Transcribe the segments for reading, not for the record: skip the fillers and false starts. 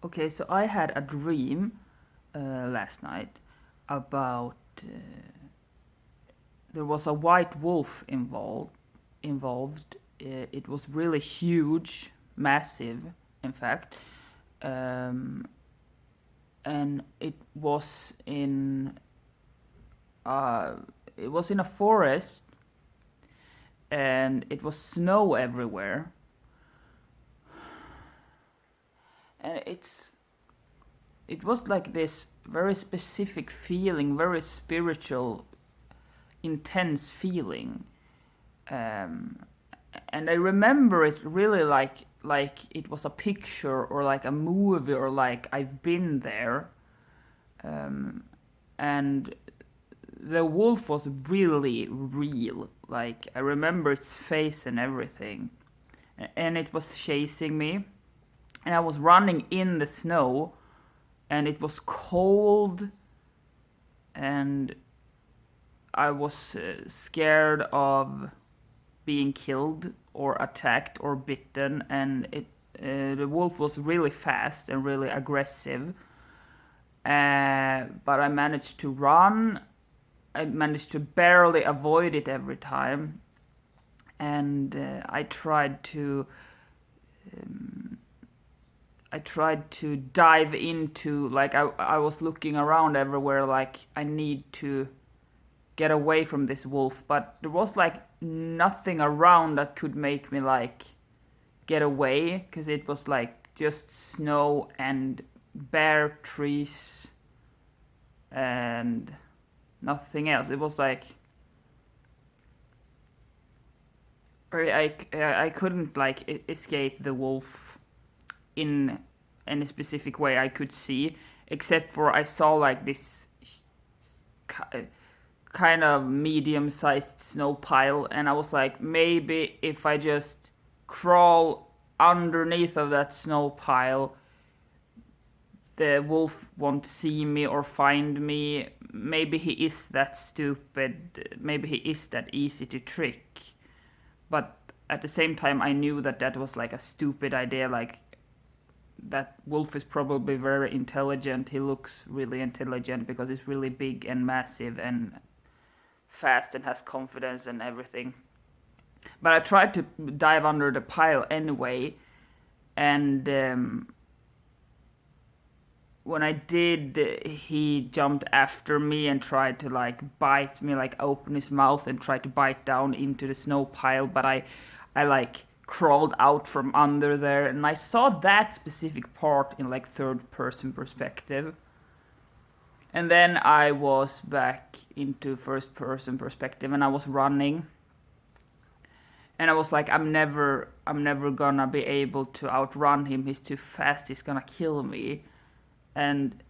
Okay, so I had a dream last night about there was a white wolf involved. It was really huge, massive, in fact, um, and in uh, it was in a forest, and it was snow everywhere, and it was like this very specific feeling, very spiritual, intense feeling. Um, and I remember it really like it was a picture or like a movie or like I've been there. Um, and the wolf was really real. Like I remember its face and everything. And it was chasing me. And I was running in the snow and it was cold and I was scared of being killed or attacked or bitten, and the wolf was really fast and really aggressive. But I managed to run. I managed to barely avoid it every time, and I tried to dive into, like I was looking around everywhere like I need to get away from this wolf, but there was like nothing around that could make me like get away because it was like just snow and bare trees and nothing else. It was like I couldn't like escape the wolf in any specific way I could see, except for I saw like this kind of medium-sized snow pile, and I was like, maybe if I just crawl underneath of that snow pile, the wolf won't see me or find me. Maybe he is that stupid. Maybe he is that easy to trick. But at the same time, I knew that that was like a stupid idea. Like that wolf is probably very intelligent. He looks really intelligent because he's really big and massive and fast and has confidence and everything. But I tried to dive under the pile anyway, and when I did, he jumped after me and tried to like bite me, like open his mouth and try to bite down into the snow pile. But I like crawled out from under there, and I saw that specific part in like third person perspective. And then I was back into first person perspective, and I was running, and I was like, I'm never gonna be able to outrun him. He's too fast. He's gonna kill me. And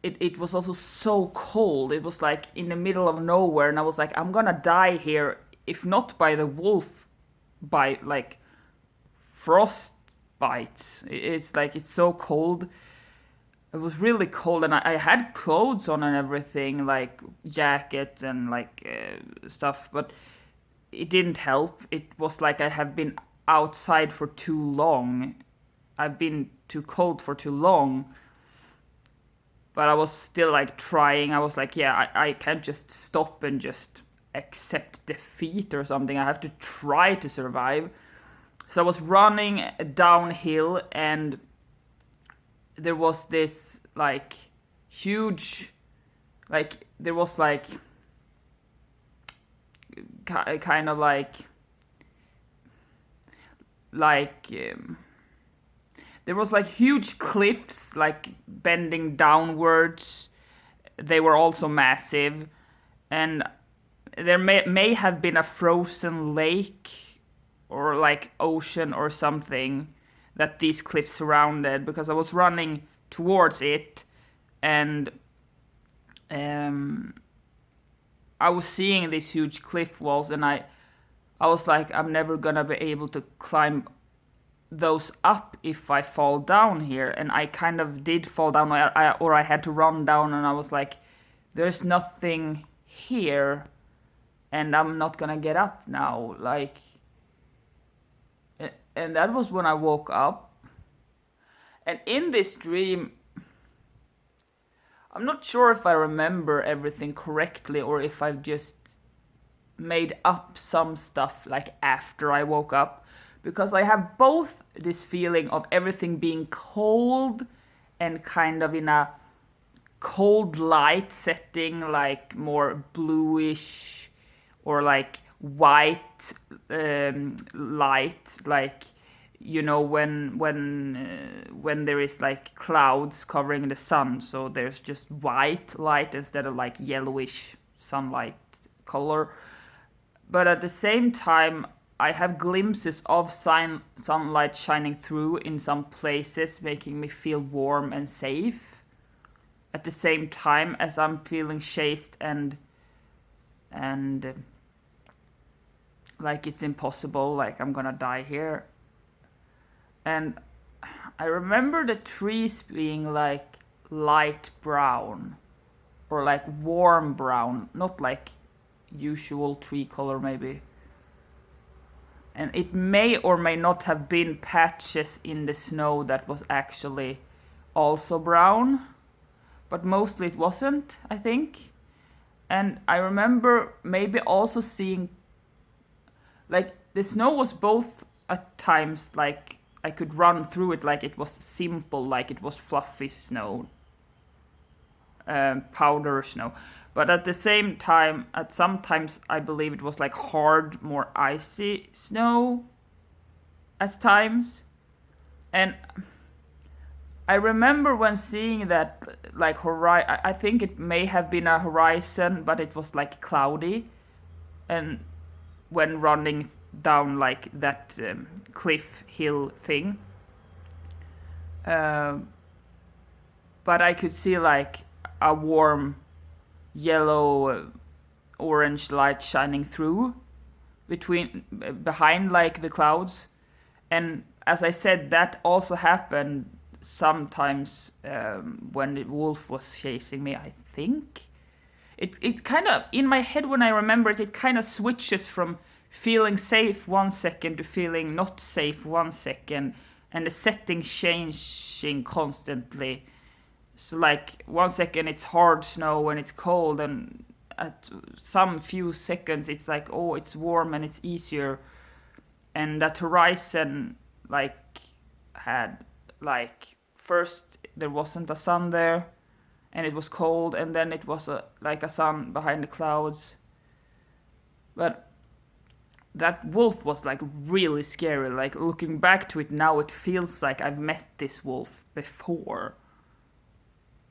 it was also so cold. It was like in the middle of nowhere, and I was like, I'm gonna die here, if not by the wolf, by like frost bites. It's like it's so cold. It was really cold, and I had clothes on and everything, like jackets and like stuff, but it didn't help. It was like I have been outside for too long. I've been too cold for too long. But I was still like trying. I was like, yeah, I can't just stop and just accept defeat or something. I have to try to survive. So I was running downhill, and there was this like huge, like there was like kind of like there was like huge cliffs like bending downwards. They were also massive, and there may have been a frozen lake or like ocean or something that these cliffs surrounded, because I was running towards it, and um, I was seeing these huge cliff walls, and I was like, I'm never gonna be able to climb those up if I fall down here. And I kind of did fall down, or I had to run down, and I was like, there's nothing here, and I'm not gonna get up now. Like, and that was when I woke up, And in this dream, I'm not sure if I remember everything correctly or if I've just made up some stuff like after I woke up. Because I have both this feeling of everything being cold and kind of in a cold light setting, like more bluish or like white light, like when there is like clouds covering the sun, so there's just white light instead of like yellowish sunlight color. But at the same time, I have glimpses of sunlight shining through in some places, making me feel warm and safe. At the same time as I'm feeling chased and like it's impossible, like I'm gonna die here. And I remember the trees being like light brown or like warm brown, not like usual tree color maybe. And it may or may not have been patches in the snow that was actually also brown, but mostly it wasn't, I think. And I remember maybe also seeing like the snow was both at times like I could run through it like it was simple, like it was fluffy snow, powder snow. But at the same time, at sometimes I believe it was like hard, more icy snow at times. And I remember when seeing that, like I think it may have been a horizon, but it was like cloudy. And when running down like that cliff hill thing, but I could see like a warm yellow orange light shining through behind like the clouds. And as I said, that also happened sometimes when the wolf was chasing me, I think. It kind of, in my head when I remember it, it kind of switches from feeling safe 1 second to feeling not safe 1 second, and the setting changing constantly. So like 1 second it's hard snow and it's cold, and at some few seconds it's like, oh, it's warm and it's easier. And that horizon like had like, first there wasn't a sun there and it was cold, and then it was like a sun behind the clouds. But that wolf was like really scary. Like looking back to it now, it feels like I've met this wolf before,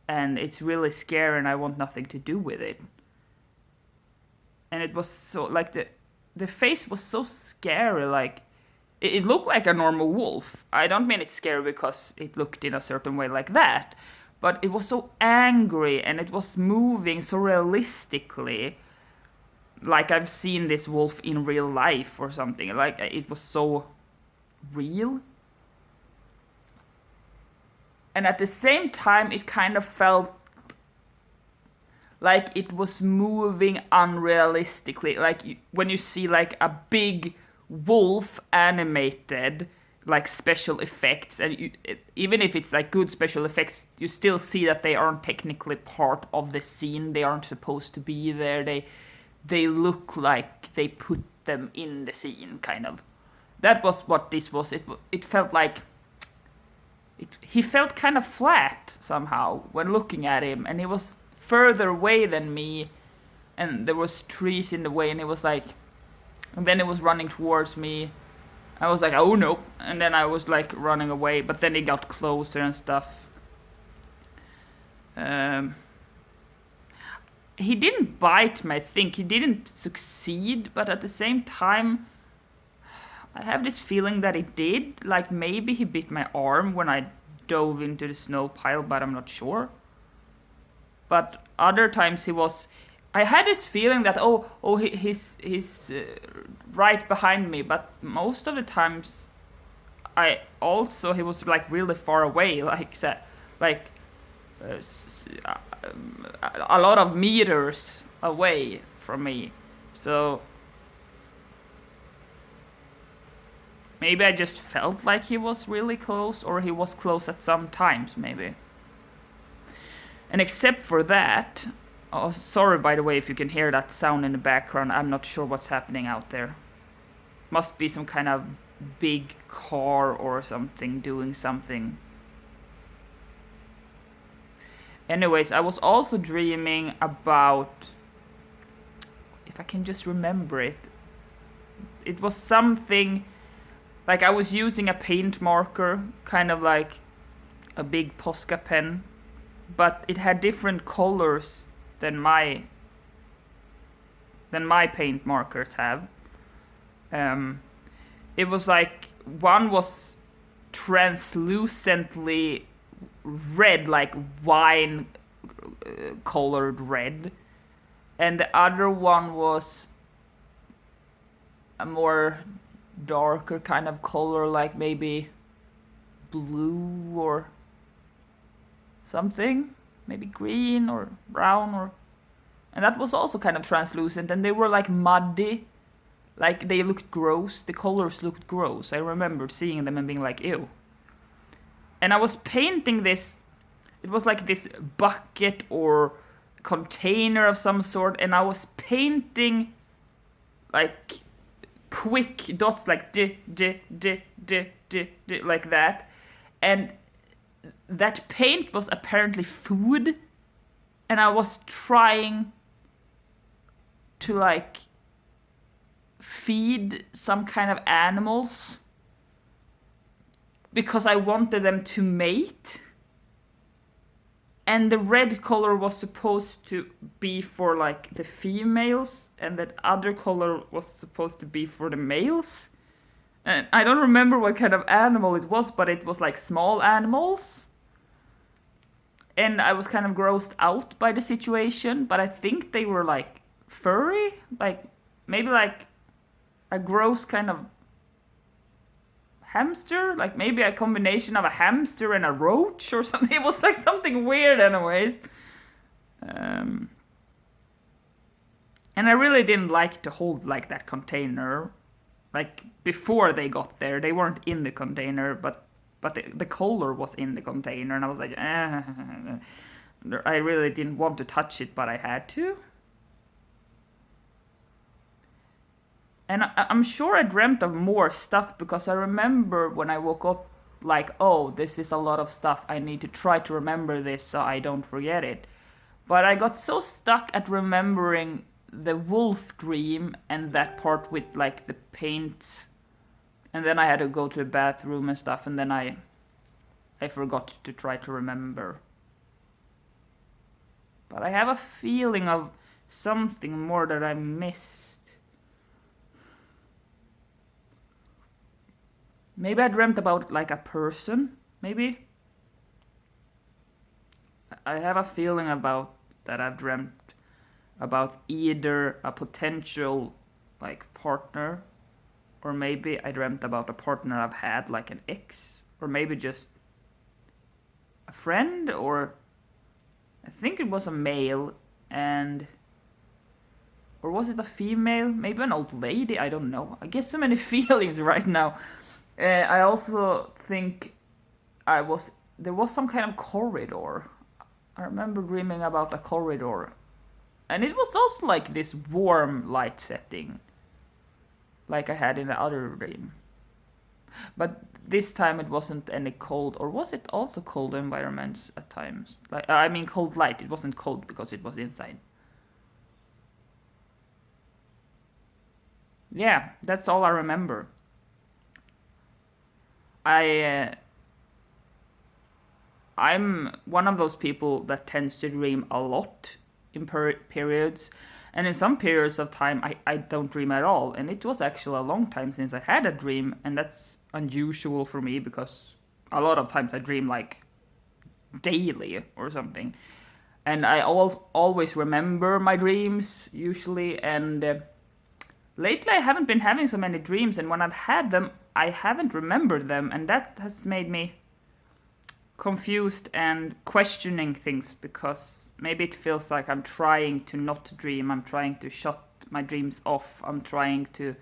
and it's really scary and I want nothing to do with it. And it was so like the face was so scary, like it looked like a normal wolf. I don't mean it's scary because it looked in a certain way like that, but it was so angry and it was moving so realistically, like I've seen this wolf in real life or something. Like it was so real. And at the same time, it kind of felt like it was moving unrealistically. Like when you see like a big wolf animated, like special effects, and even if it's like good special effects, you still see that they aren't technically part of the scene. They aren't supposed to be there. They look like they put them in the scene, kind of. That was what this was. It felt like he felt kind of flat somehow when looking at him, and he was further away than me, and there was trees in the way, and it was like, and then it was running towards me. I was like, oh no, and then I was like running away, but then it got closer and stuff. He didn't bite me, I think. He didn't succeed, but at the same time, I have this feeling that he did. Like maybe he bit my arm when I dove into the snow pile, but I'm not sure. But other times he was. I had this feeling that he's right behind me, but most of the times, he was like really far away, like a lot of meters away from me. So Maybe I just felt like he was really close, or he was close at some times, maybe. And except for that, oh, sorry by the way if you can hear that sound in the background, I'm not sure what's happening out there. Must be some kind of big car or something doing something. Anyways, I was also dreaming about, if I can just remember it, it was something like I was using a paint marker, kind of like a big Posca pen, but it had different colors than my paint markers have. It was like one was translucently red, like wine colored red, and the other one was a more darker kind of color, like maybe blue or something, maybe green or brown, or, and that was also kind of translucent, and they were like muddy, like they looked gross. The colors looked gross. I remembered seeing them and being like, ew. And I was painting this, it was like this bucket or container of some sort, and I was painting like quick dots, like like that, and that paint was apparently food, and I was trying to like feed some kind of animals because I wanted them to mate. And the red color was supposed to be for like the females, and that other color was supposed to be for the males. And I don't remember what kind of animal it was, but it was like small animals. And I was kind of grossed out by the situation, but I think they were like furry, like maybe like a gross kind of hamster, like maybe a combination of a hamster and a roach or something. It was like something weird anyways. And I really didn't like to hold like that container. Like before they got there, they weren't in the container, but the color was in the container, and I was like, I really didn't want to touch it, but I had to. And I'm sure I dreamt of more stuff, because I remember when I woke up, like, oh, this is a lot of stuff. I need to try to remember this so I don't forget it. But I got so stuck at remembering the wolf dream and that part with, like, the paints. And then I had to go to the bathroom and stuff, and then I forgot to try to remember. But I have a feeling of something more that I missed. Maybe I dreamt about like a person, maybe? I have a feeling about that I've dreamt about either a potential like partner, or maybe I dreamt about a partner I've had, like an ex, or maybe just a friend, or I think it was a male, and or was it a female? Maybe an old lady, I don't know. I get so many feelings right now. I also think there was some kind of corridor. I remember dreaming about a corridor. And it was also like this warm light setting, like I had in the other dream. But this time it wasn't any cold, or was it also cold environments at times? Like I mean cold light, it wasn't cold because it was inside. Yeah, that's all I remember. I'm one of those people that tends to dream a lot in periods, and in some periods of time I don't dream at all, and it was actually a long time since I had a dream, and that's unusual for me because a lot of times I dream like daily or something, and I always remember my dreams usually, and lately I haven't been having so many dreams, and when I've had them I haven't remembered them, and that has made me confused and questioning things, because maybe it feels like I'm trying to not dream, I'm trying to shut my dreams off, I'm trying to,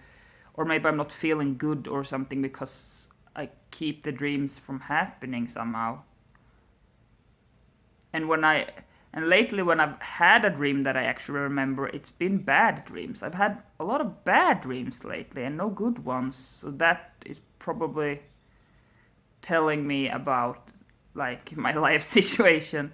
Or maybe I'm not feeling good or something because I keep the dreams from happening somehow. And lately when I've had a dream that I actually remember, it's been bad dreams. I've had a lot of bad dreams lately and no good ones. So that is probably telling me about like my life situation.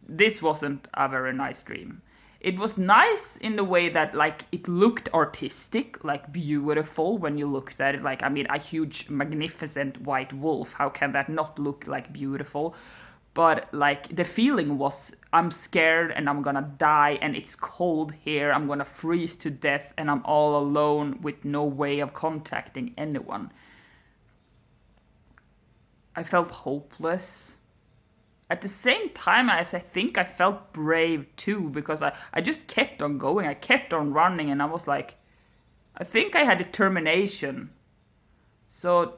This wasn't a very nice dream. It was nice in the way that like it looked artistic, like beautiful when you looked at it. Like, I mean, a huge, magnificent white wolf. How can that not look like beautiful? But like the feeling was I'm scared and I'm gonna die and it's cold here. I'm gonna freeze to death and I'm all alone with no way of contacting anyone. I felt hopeless. At the same time as I think I felt brave too, because I just kept on going. I kept on running and I was like, I think I had determination. So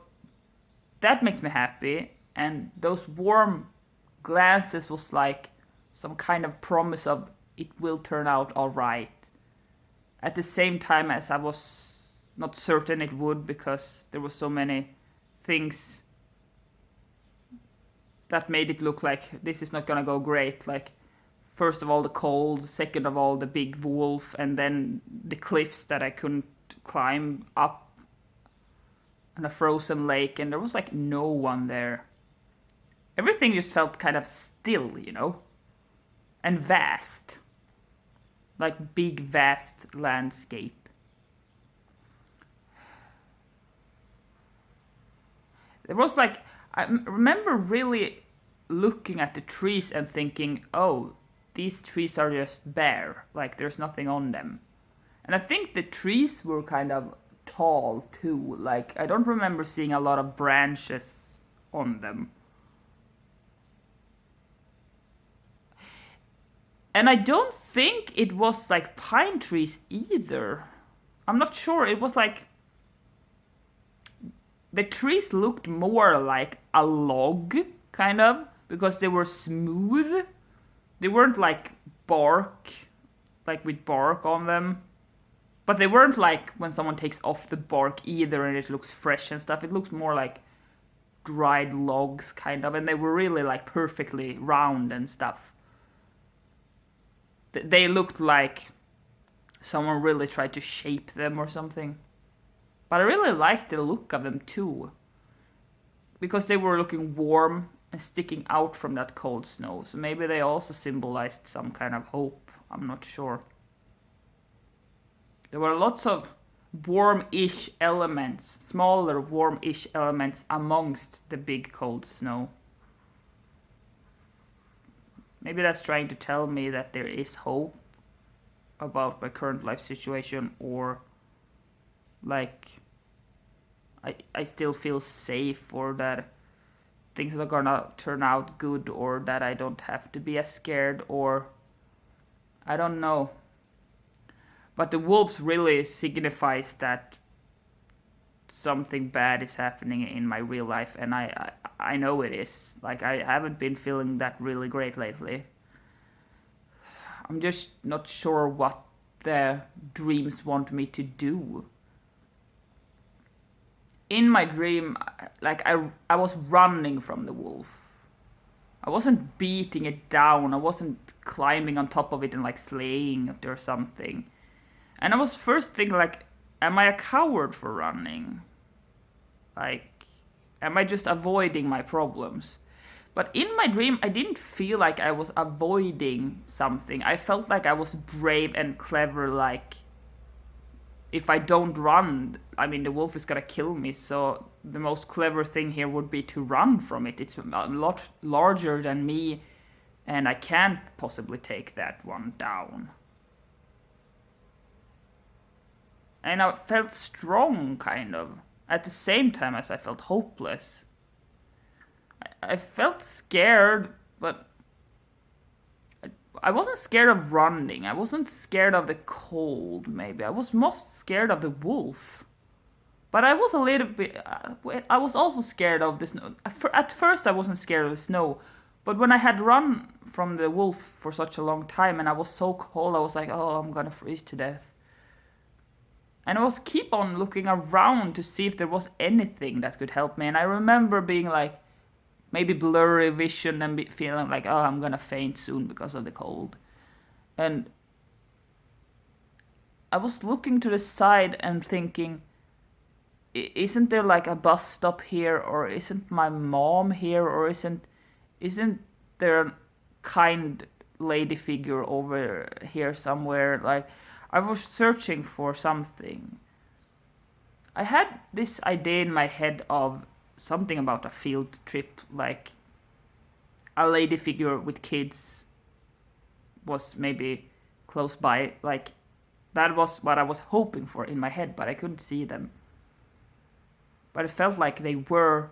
that makes me happy. And those warm glances was like some kind of promise of it will turn out alright. At the same time as I was not certain it would, because there were so many things that made it look like this is not gonna go great. Like, first of all, the cold, second of all, the big wolf, and then the cliffs that I couldn't climb up, and a frozen lake, and there was like no one there. Everything just felt kind of still, you know? And vast. Like big, vast landscape. There was like, I remember really looking at the trees and thinking, oh, these trees are just bare, like there's nothing on them. And I think the trees were kind of tall too, like I don't remember seeing a lot of branches on them. And I don't think it was like pine trees either. I'm not sure, it was like the trees looked more like a log, kind of, because they were smooth. They weren't like bark, like with bark on them. But they weren't like when someone takes off the bark either and it looks fresh and stuff. It looks more like dried logs, kind of, and they were really like perfectly round and stuff. They looked like someone really tried to shape them or something. But I really liked the look of them too. Because they were looking warm and sticking out from that cold snow. So maybe they also symbolized some kind of hope. I'm not sure. There were lots of warm-ish elements, smaller warm-ish elements amongst the big cold snow. Maybe that's trying to tell me that there is hope about my current life situation, or like I still feel safe, or that things are gonna turn out good, or that I don't have to be as scared, or I don't know. But the wolves really signifies that something bad is happening in my real life, and I know it is. Like, I haven't been feeling that really great lately. I'm just not sure what the dreams want me to do. In my dream, like I was running from the wolf. I wasn't beating it down. I wasn't climbing on top of it and like slaying it or something. And I was first thinking like, am I a coward for running? Like, am I just avoiding my problems? But in my dream, I didn't feel like I was avoiding something. I felt like I was brave and clever, like, if I don't run, I mean, the wolf is gonna kill me, so the most clever thing here would be to run from it. It's a lot larger than me, and I can't possibly take that one down. And I felt strong, kind of, at the same time as I felt hopeless. I felt scared, but I wasn't scared of running. I wasn't scared of the cold, maybe. I was most scared of the wolf. But I was a little bit. I was also scared of the snow. At first, I wasn't scared of the snow. But when I had run from the wolf for such a long time and I was so cold, I was like, oh, I'm gonna freeze to death. And I was keep on looking around to see if there was anything that could help me. And I remember being like, maybe blurry vision and feeling like, oh, I'm gonna faint soon because of the cold. And I was looking to the side and thinking, isn't there like a bus stop here, or isn't my mom here, or isn't there a kind lady figure over here somewhere? Like, I was searching for something. I had this idea in my head of something about a field trip, like a lady figure with kids was maybe close by. Like, that was what I was hoping for in my head, but I couldn't see them. But it felt like they were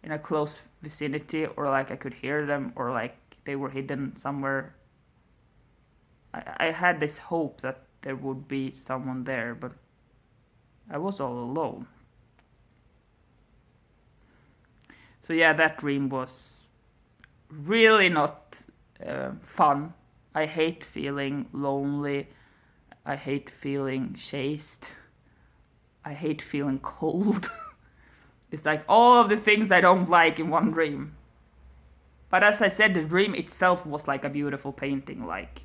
in a close vicinity, or like I could hear them, or like they were hidden somewhere. I had this hope that there would be someone there, but I was all alone. So yeah, that dream was really not fun. I hate feeling lonely. I hate feeling chased. I hate feeling cold. It's like all of the things I don't like in one dream. But as I said, the dream itself was like a beautiful painting, like.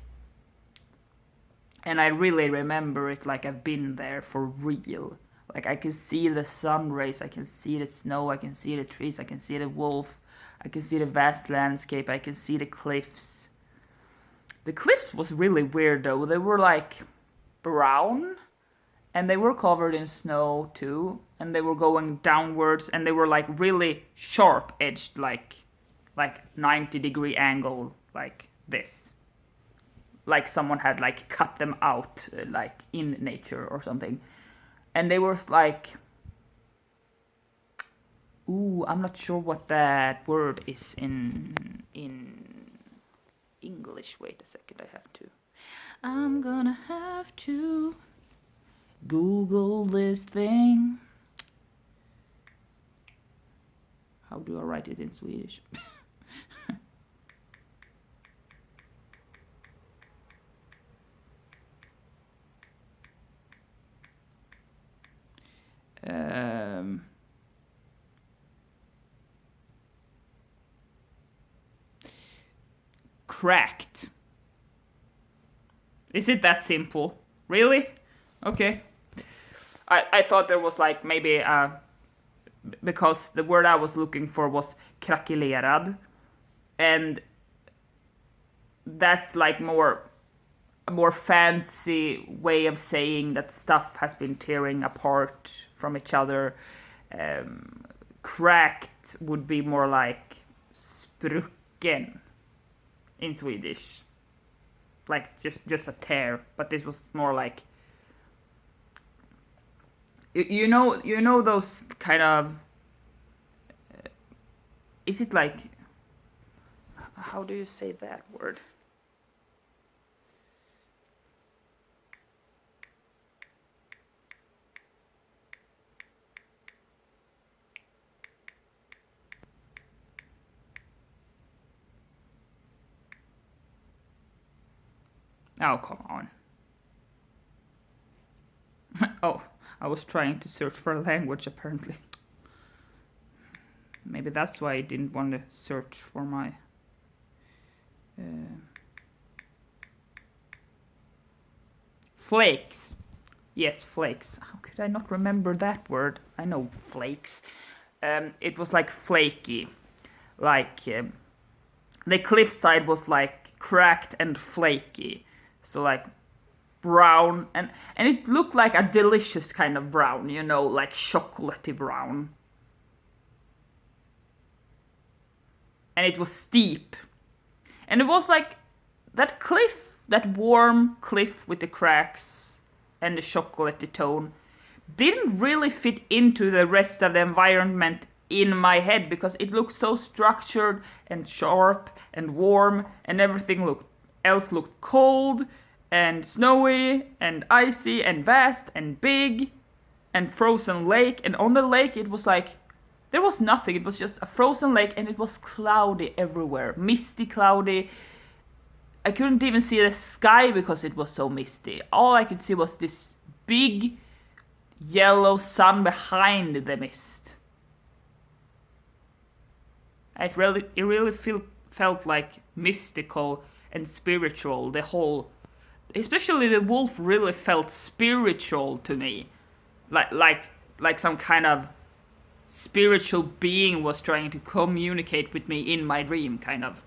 And I really remember it like I've been there for real. Like, I can see the sun rays, I can see the snow, I can see the trees, I can see the wolf, I can see the vast landscape, I can see the cliffs. The cliffs was really weird though. They were like brown, and they were covered in snow too, and they were going downwards, and they were like really sharp edged, like 90-degree angle, like this. Like someone had like cut them out, like in nature or something. And they were like, ooh, I'm not sure what that word is in English. Wait a second, I'm gonna have to Google this thing. How do I write it in Swedish? Cracked. Is it that simple? Really? Okay. I thought there was like maybe because the word I was looking for was krackelerad, and that's like a more fancy way of saying that stuff has been tearing apart from each other. Cracked would be more like sprucken in Swedish, like just a tear. But this was more like, you know those kind of, is it like, how do you say that word? Oh, come on. Oh, I was trying to search for a language apparently. Maybe that's why I didn't want to search for my flakes. Yes, flakes. How could I not remember that word? I know flakes. It was like flaky. Like the cliffside was like cracked and flaky. So like brown, and it looked like a delicious kind of brown, like chocolatey brown. And it was steep. And it was like that cliff, that warm cliff with the cracks and the chocolatey tone, didn't really fit into the rest of the environment in my head, because it looked so structured and sharp and warm, and everything else looked cold and snowy and icy and vast and big and frozen lake. And on the lake it was like there was nothing. It was just a frozen lake, and it was cloudy everywhere, misty, cloudy. I couldn't even see the sky because it was so misty. All I could see was this big yellow sun behind the mist. It really felt like mystical and spiritual. The whole, especially the wolf, really felt spiritual to me, like some kind of spiritual being was trying to communicate with me in my dream, kind of.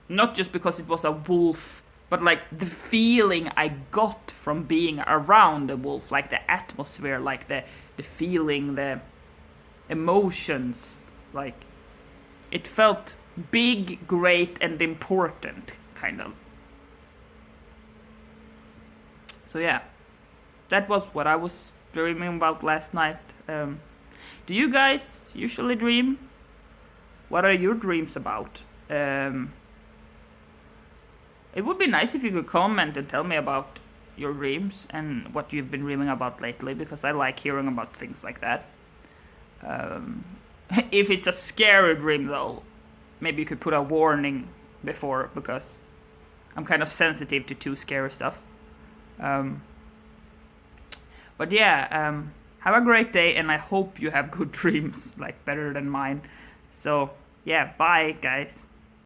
Not just because it was a wolf, but like the feeling I got from being around the wolf, like the atmosphere, like the feeling, the emotions, like it felt big, great, and important, kind of. So yeah, that was what I was dreaming about last night. Do you guys usually dream? What are your dreams about? It would be nice if you could comment and tell me about your dreams and what you've been dreaming about lately, because I like hearing about things like that. If it's a scary dream, though, maybe you could put a warning before, because I'm kind of sensitive to too scary stuff. But yeah, have a great day, and I hope you have good dreams, like better than mine. So yeah, bye guys.